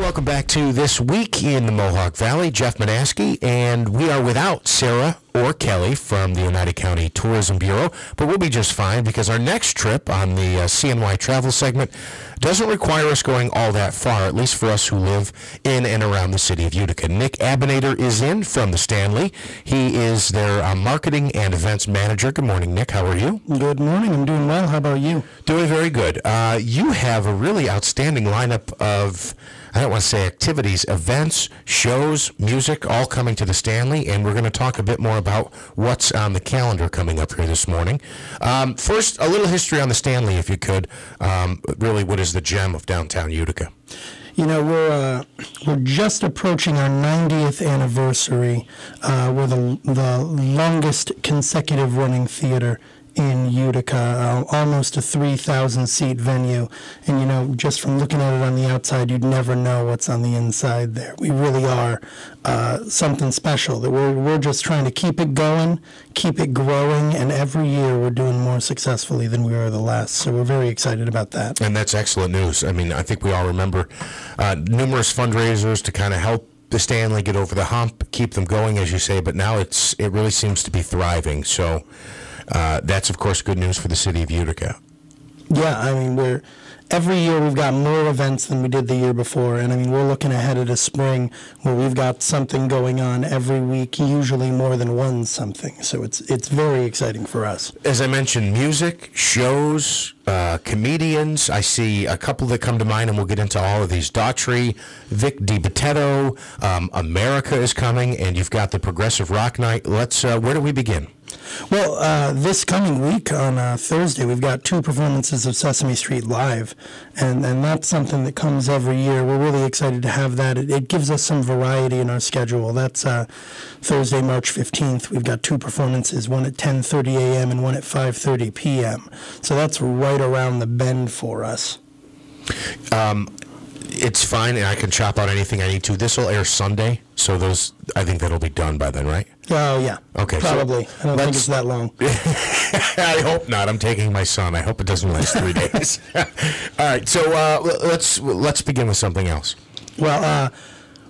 welcome back to This Week in the Mohawk Valley. Jeff Manaski, and we are without Sarah or Kelly from the United County Tourism Bureau, but we'll be just fine because our next trip on the CNY travel segment doesn't require us going all that far, at least for us who live in and around the city of Utica. Nick Abenator is in from the Stanley. He is their marketing and events manager. Good morning, Nick. How are you? Good morning. I'm doing well. How about you? Doing very good. You have a really outstanding lineup of, I don't want to say activities, events, shows, music, all coming to the Stanley, and we're going to talk a bit more about what's on the calendar coming up here this morning. First, a little history on the Stanley, if you could. Really, what is the gem of downtown Utica? You know, we're just approaching our 90th anniversary. We're the longest consecutive running theater in Utica, almost a 3,000-seat venue. And, you know, just from looking at it on the outside, you'd never know what's on the inside there. We really are something special. That we're just trying to keep it going, keep it growing, and every year we're doing more successfully than we were the last. So we're very excited about that. And that's excellent news. I mean, I think we all remember numerous fundraisers to kind of help the Stanley get over the hump, keep them going, as you say, but now it really seems to be thriving. So that's, of course, good news for the city of Utica. Yeah, I mean, every year we've got more events than we did the year before, and I mean, we're looking ahead at a spring where we've got something going on every week, usually more than one something. So it's very exciting for us. As I mentioned, music, shows, comedians. I see a couple that come to mind, and we'll get into all of these. Daughtry, Vic DiBattista, America is coming, and you've got the Progressive Rock Night. Where do we begin? Well, this coming week on Thursday, we've got 2 performances of Sesame Street Live, and that's something that comes every year. We're really excited to have that. It gives us some variety in our schedule. That's Thursday, March 15th. We've got 2 performances, one at 10:30 a.m. and one at 5:30 p.m. So that's right around the bend for us. It's fine, and I can chop out anything I need to. This will air Sunday, so I think that'll be done by then, right? Oh, yeah. Okay. Probably. So I don't think it's that long. I hope not. I'm taking my son. I hope it doesn't last 3 days. All right, so let's begin with something else. Well,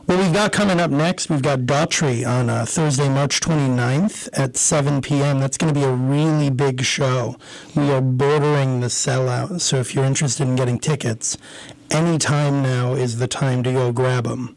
what we've got coming up next, we've got Daughtry on Thursday, March 29th at 7 p.m. That's going to be a really big show. We are bordering the sellout, so if you're interested in getting tickets, any time now is the time to go grab them.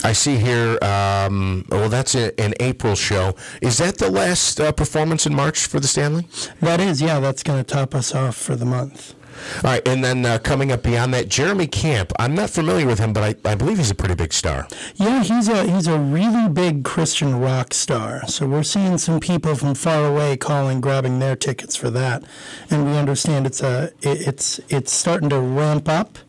I see here, well, that's an April show. Is that the last performance in March for the Stanley? That is, yeah. That's going to top us off for the month. All right, and then coming up beyond that, Jeremy Camp. I'm not familiar with him, but I believe he's a pretty big star. Yeah, he's a really big Christian rock star. So we're seeing some people from far away grabbing their tickets for that, and we understand it's starting to ramp up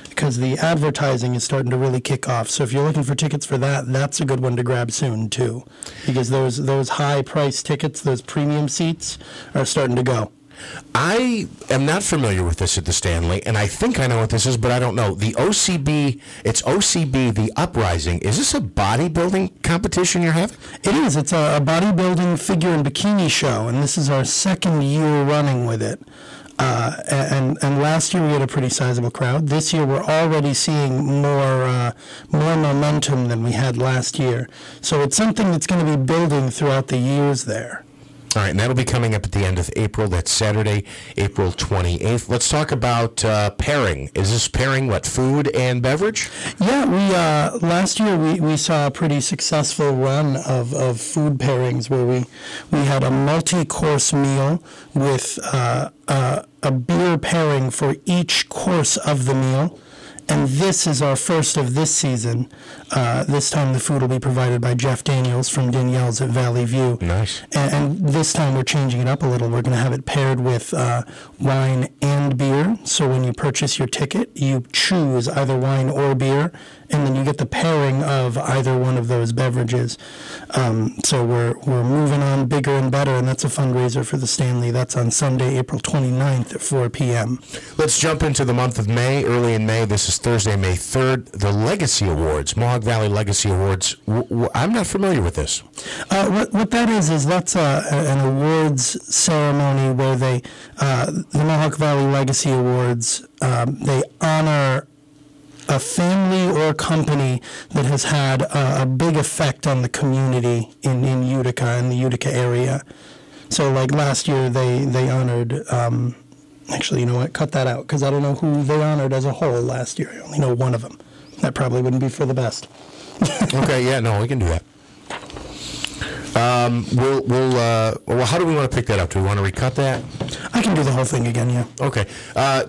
because the advertising is starting to really kick off. So if you're looking for tickets for that, that's a good one to grab soon too, because those high-priced tickets, those premium seats, are starting to go. I am not familiar with this at the Stanley, and I think I know what this is, but I don't know. The OCB, it's OCB, the Uprising. Is this a bodybuilding competition you're having? It is. It's a bodybuilding figure and bikini show, and this is our 2nd year running with it. And last year we had a pretty sizable crowd. This year we're already seeing more momentum than we had last year. So it's something that's going to be building throughout the years there. All right, and that'll be coming up at the end of April. That's Saturday, April 28th. Let's talk about pairing. Is this pairing, what, food and beverage? Yeah, last year we saw a pretty successful run of food pairings where we had a multi-course meal with a beer pairing for each course of the meal. And this is our first of this season. This time the food will be provided by Jeff Daniels from Danielle's at Valley View. Nice. And this time we're changing it up a little. We're going to have it paired with wine and beer. So when you purchase your ticket, you choose either wine or beer, and then you get the pairing of either one of those beverages. So we're moving on bigger and better, and that's a fundraiser for the Stanley. That's on Sunday, April 29th at 4 p.m. Let's jump into the month of May. Early in May, this is Thursday, May 3rd, the Legacy Awards, Mohawk Valley Legacy Awards. I'm not familiar with this. What that is that's an awards ceremony where the Mohawk Valley Legacy Awards, they honor a family or company that has had a big effect on the community in Utica, in the Utica area. So like last year they honored, actually, you know what, cut that out, because I don't know who they honored as a whole last year. I only know one of them. That probably wouldn't be for the best. Okay, yeah, no, we can do that. Well, how do we want to pick that up? Do we want to recut that? I can do the whole thing again, yeah. Okay.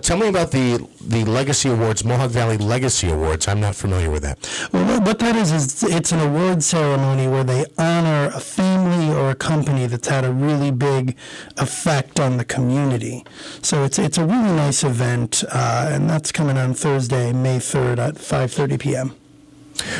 Tell me about the Legacy Awards, Mohawk Valley Legacy Awards. I'm not familiar with that. Well, what that is it's an award ceremony where they honor a family or a company that's had a really big effect on the community. So it's a really nice event, and that's coming on Thursday, May 3rd at 5:30 p.m.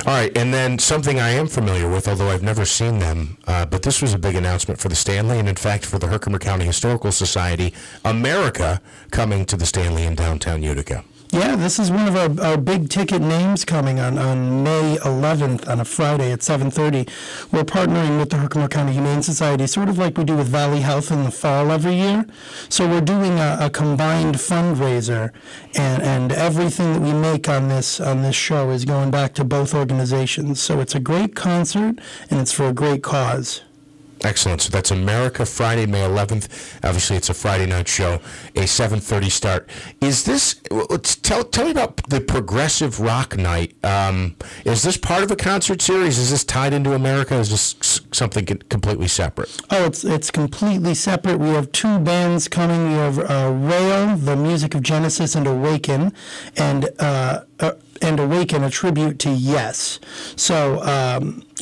All right, and then something I am familiar with, although I've never seen them, but this was a big announcement for the Stanley, and in fact for the Herkimer County Historical Society, America coming to the Stanley in downtown Utica. Yeah, this is one of our big ticket names coming on May 11th on a Friday at 7:30. We're partnering with the Herkimer County Humane Society, sort of like we do with Valley Health in the fall every year. So we're doing a combined fundraiser, and everything that we make on this show is going back to both organizations. So it's a great concert, and it's for a great cause. Excellent. So that's America, Friday, May 11th. Obviously, it's a Friday night show, a 7:30 start. Is this, tell me about the Progressive Rock Night. Is this part of a concert series? Is this tied into America? Is this something completely separate? Oh, it's completely separate. We have two bands coming. We have Rail, the music of Genesis, and Awaken, and Awaken, a tribute to Yes. So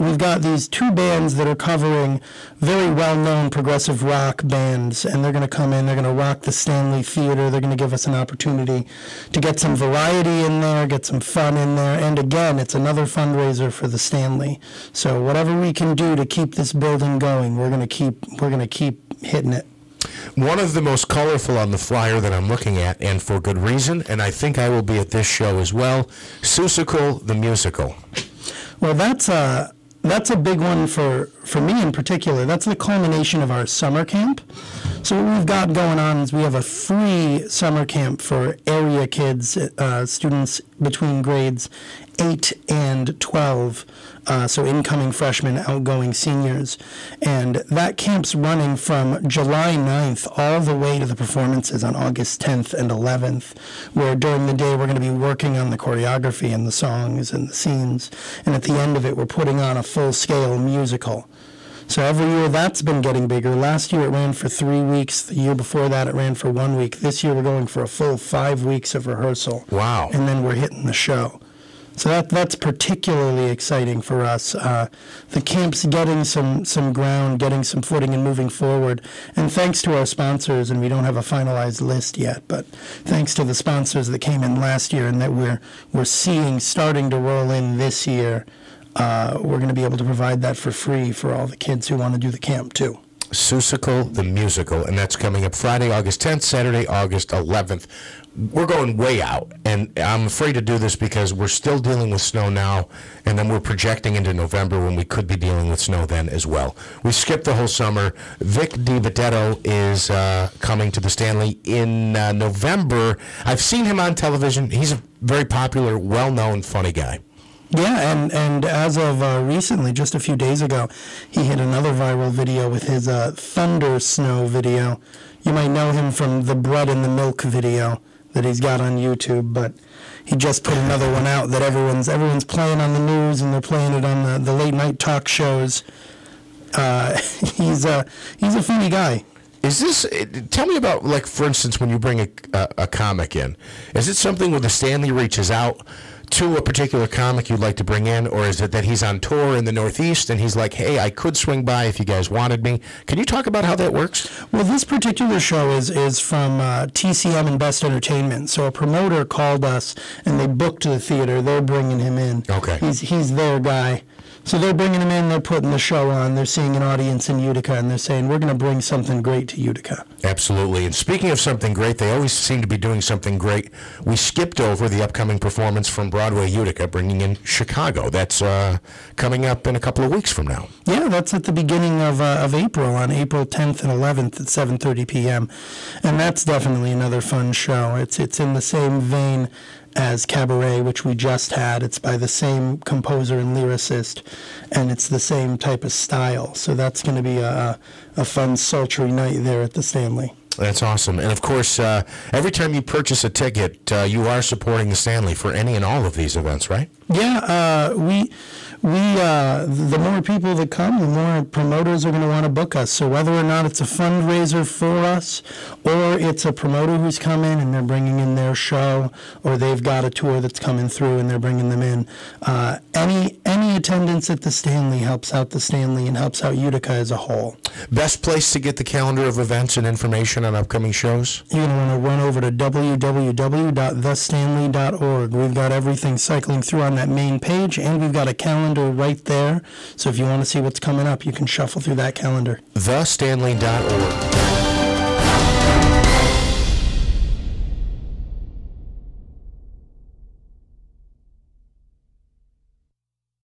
we've got these two bands that are covering very well-known progressive rock bands, and they're going to come in, they're going to rock the Stanley Theatre, they're going to give us an opportunity to get some variety in there, get some fun in there, and again, it's another fundraiser for the Stanley. So whatever we can do to keep this building going, we're going to keep hitting it. One of the most colorful on the flyer that I'm looking at, and for good reason, and I think I will be at this show as well, Seussical the Musical. Well, that's a big one for me in particular. That's the culmination of our summer camp. So what we've got going on is we have a free summer camp for area kids, students between grades 8 and 12, so incoming freshmen, outgoing seniors. And that camp's running from July 9th all the way to the performances on August 10th and 11th, where during the day we're going to be working on the choreography and the songs and the scenes. And at the end of it, we're putting on a full-scale musical. So every year that's been getting bigger. Last year it ran for 3 weeks. The year before that it ran for 1 week. This year we're going for a full 5 weeks of rehearsal. Wow. And then we're hitting the show. So that's particularly exciting for us. The camp's getting some ground, getting some footing and moving forward. And thanks to our sponsors, and we don't have a finalized list yet, but thanks to the sponsors that came in last year and that we're seeing starting to roll in this year, we're going to be able to provide that for free for all the kids who want to do the camp too. Seussical the Musical, and that's coming up Friday, August 10th, Saturday, August 11th. We're going way out, and I'm afraid to do this because we're still dealing with snow now, and then we're projecting into November when we could be dealing with snow then as well. We skipped the whole summer. Vic DiBattista is coming to the Stanley in November. I've seen him on television. He's a very popular, well-known, funny guy. Yeah, and as of recently, just a few days ago, he hit another viral video with his Thunder Snow video. You might know him from the Bread and the Milk video that he's got on YouTube, but he just put another one out that everyone's playing on the news, and they're playing it on the late night talk shows. He's a funny guy. Is this, tell me about, like, for instance, when you bring a comic in, is it something where the Stanley reaches out to a particular comic you'd like to bring in, or is it that he's on tour in the Northeast and he's like, hey, I could swing by if you guys wanted me? Can you talk about how that works? Well, this particular show is from TCM and Best Entertainment. So a promoter called us and they booked the theater. They're bringing him in. Okay. He's their guy. So they're bringing him in, they're putting the show on, they're seeing an audience in Utica, and they're saying, we're going to bring something great to Utica. Absolutely. And speaking of something great, they always seem to be doing something great. We skipped over the upcoming performance from Broadway Utica, bringing in Chicago. That's coming up in a couple of weeks from now. Yeah, that's at the beginning of April, on April 10th and 11th at 7:30 p.m. And that's definitely another fun show. It's in the same vein as Cabaret, which we just had. It's by the same composer and lyricist, and it's the same type of style. So that's going to be a fun, sultry night there at the Stanley. That's awesome. And, of course, every time you purchase a ticket, you are supporting the Stanley for any and all of these events, right? Yeah, the more people that come, the more promoters are going to want to book us. So whether or not it's a fundraiser for us, or it's a promoter who's come in and they're bringing in their show, or they've got a tour that's coming through and they're bringing them in, any attendance at the Stanley helps out the Stanley and helps out Utica as a whole. Best place to get the calendar of events and information on upcoming shows? You're going to want to run over to www.thestanley.org. We've got everything cycling through on that main page, and we've got a calendar right there. So if you want to see what's coming up, you can shuffle through that calendar. Thestanley.org.